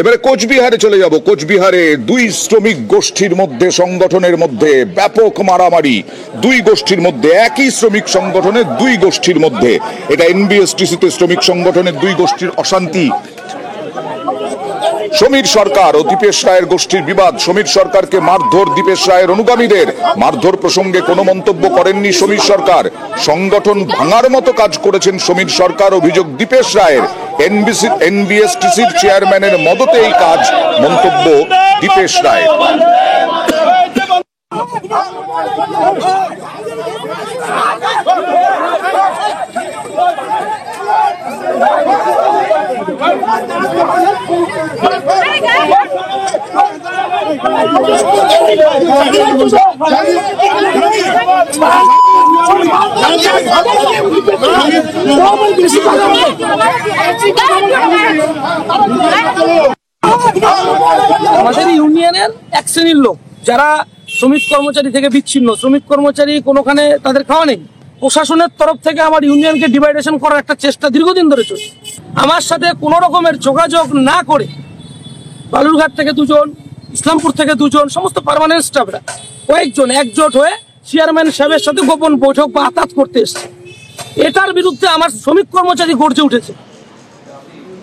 এবারে কোচবিহারে চলে যাব। কোচবিহারে দুই শ্রমিক গোষ্ঠীর মধ্যে, সংগঠনের মধ্যে ব্যাপক মারামারি। দুই গোষ্ঠীর মধ্যে, একই শ্রমিক সংগঠনের দুই গোষ্ঠীর মধ্যে। এটা এনবিএসটিসিতে শ্রমিক সংগঠনের দুই গোষ্ঠীর অশান্তি। সমীর সরকার ও দীপেশ রায়ের গোষ্ঠীর বিবাদ। সমীর সরকারকে মারধর দীপেশ রায়ের অনুগামীদের। মারধর প্রসঙ্গে কোনো মন্তব্য করেননি সমীর সরকার। সংগঠন ভাঙার মতো কাজ করেছেন সমীর সরকার, অভিযোগ দীপেশ রায়ের। এনবিএসটিসির চেয়ারম্যানের মদতে এই কাজ, মন্তব্য দীপেশ রায়ের। আমাদের ইউনিয়নের এক শ্রেণীর লোক যারা শ্রমিক কর্মচারী থেকে বিচ্ছিন্ন, শ্রমিক কর্মচারী কোনোখানে তাদের খাওয়া নেই। প্রশাসনের তরফ থেকে আমার ইউনিয়নকে ডিভাইডেশন করার একটা চেষ্টা দীর্ঘদিন ধরে চলছে। আমার সাথে কোনো রকমের যোগাযোগ না করে বালুরঘাট থেকে দুজন, ইসলামপুর থেকে দুজন, সমস্ত পার্মানেন্ট স্টাফরা কয়েকজন একজোট হয়ে চেয়ারম্যান সাহেবের সাথে গোপন বৈঠক বা আতাত করতে এসছে। এটার বিরুদ্ধে আমার শ্রমিক কর্মচারী গর্জে উঠেছে।